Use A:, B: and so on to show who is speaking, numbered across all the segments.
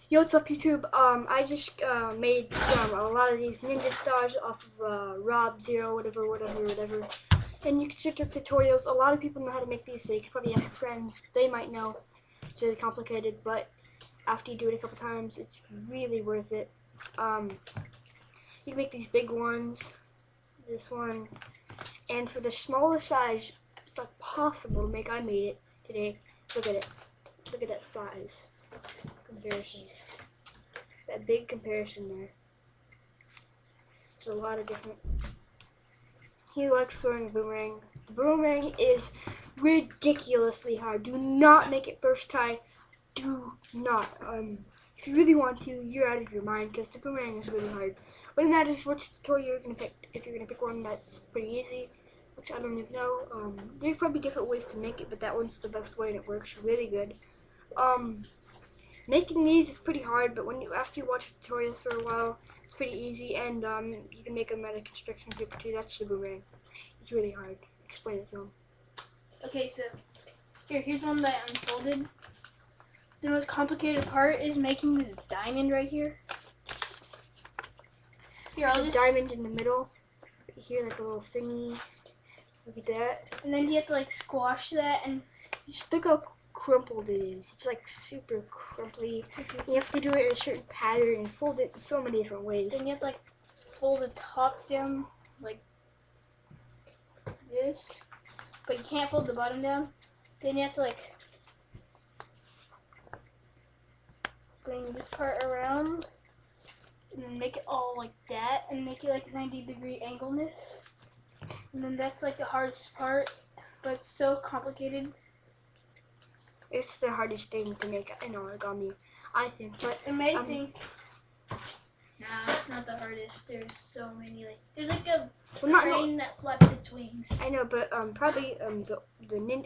A: Yo, what's up, YouTube? I just made a lot of these ninja stars off of Rob Zero, whatever. And you can check out tutorials. A lot of people know how to make these, so you can probably ask friends. They might know. It's really complicated, but after you do it a couple times, it's really worth it. You can make these big ones, this one, and for the smaller size, it's not possible to make. I made it today. Look at it. Look at that size comparison. That big comparison there. There's a lot of different. He likes throwing a boomerang. The boomerang is ridiculously hard. Do not make it first try. Do not. If you really want to, you're out of your mind because the boomerang is really hard. But that matters which tutorial you're gonna pick. If you're gonna pick one that's pretty easy, which I don't even know. There's probably different ways to make it, but that one's the best way and it works really good. Making these is pretty hard, but after you watch tutorials for a while, it's pretty easy, and you can make them out of construction paper too. That's the boomerang. It's really hard. Explain it to them.
B: Okay, so here's one that I unfolded. The most complicated part is making this diamond right here. Here,
A: There's a diamond in the middle. Here, like a little thingy. Look at that.
B: And then you have to like squash that, and
A: just look how crumpled it is. It's like super crumply. You have to do it in a certain pattern and fold it in so many different ways.
B: Then you have to like fold the top down like this, but you can't fold the bottom down. Then you have to like bring this part around and then make it all like that and make it like 90-degree angleness. And then that's like the hardest part, but it's so complicated.
A: It's the hardest thing to make in origami, I think. But
B: it may think, nah, it's not the hardest. There's so many, like there's like a train that flaps its wings.
A: I know, but probably the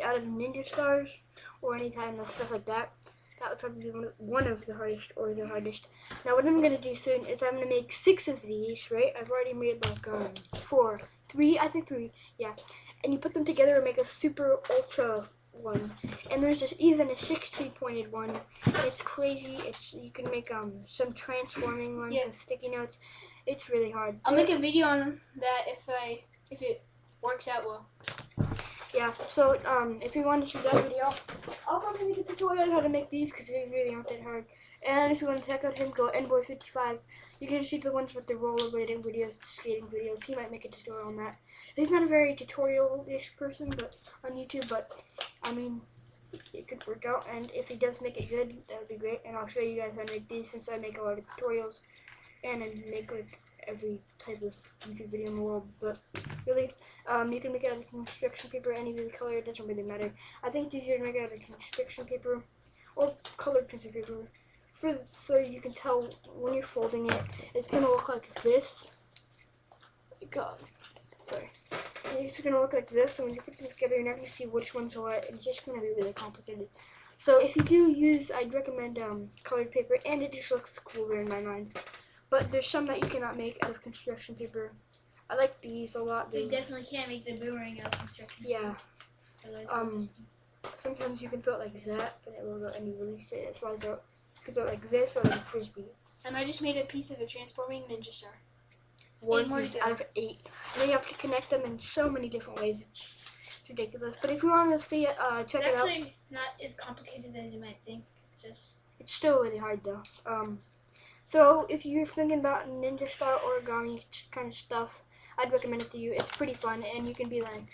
A: out of ninja stars or any kind of stuff like that, that would probably be one of the hardest or the hardest. Now what I'm gonna do soon is I'm gonna make 6 of these. Right? I've already made like 3, yeah. And you put them together and make a super ultra one, and there's even a 60-pointed one. It's crazy. You can make some transforming ones with sticky notes. It's really hard.
B: I'll make a video on that if it works out well.
A: Yeah. So if you want to see that video, I'll probably make a tutorial on how to make these because they really aren't that hard. And if you want to check out him, go nboy55. You can see the ones with the rollerblading videos, the skating videos. He might make a tutorial on that. He's not a very tutorial-ish person, but on YouTube, but I mean, it could work out, and if he does make it good, that would be great. And I'll show you guys how to make these since I make a lot of tutorials, and I make like every type of YouTube video in the world. But really, you can make it out of construction paper, any really color, it doesn't really matter. I think it's easier to make it out of construction paper or colored printer paper, so you can tell when you're folding it, it's gonna look like this. Sorry. It's going to look like this, and when you put them together, you're not going to see which one's what. It's just going to be really complicated. So if you do use, I'd recommend colored paper, and it just looks cooler in my mind. But there's some that you cannot make out of construction paper. I like these a lot.
B: You definitely can't make the boomerang out of construction paper.
A: Yeah. Sometimes you can throw it like that, and it will go, and you release it. That's why you can throw it like this or like a frisbee.
B: And I just made a piece of a transforming ninja star.
A: 1 out of 8. And then you have to connect them in so many different ways. It's ridiculous. But if you want to see it, check it out.
B: It's actually not as complicated as you might think.
A: It's still really hard though. So if you're thinking about ninja star origami kind of stuff, I'd recommend it to you. It's pretty fun, and you can be like,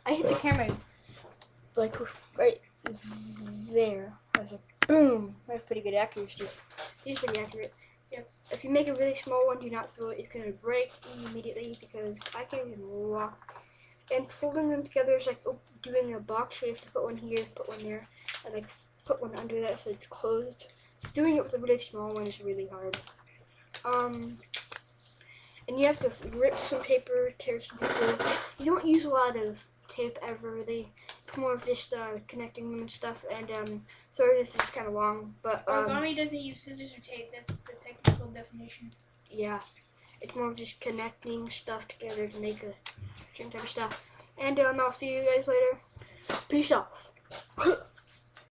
A: I hit the camera like right there. I was like, boom. That's pretty good accuracy. It's pretty accurate. Yeah. If you make a really small one, do not throw it. It's going to break immediately because I can't even walk. And folding them together is like doing a box where you have to put one here, put one there, and like put one under that so it's closed. So doing it with a really small one is really hard. And you have to rip some paper, tear some paper. You don't use a lot of tape ever really. It's more of just connecting them and stuff. And sorry, this is kind of long, but
B: origami doesn't use scissors or tape. That's the technical definition.
A: Yeah, it's more of just connecting stuff together to make a certain type of stuff. And I'll see you guys later. Peace out.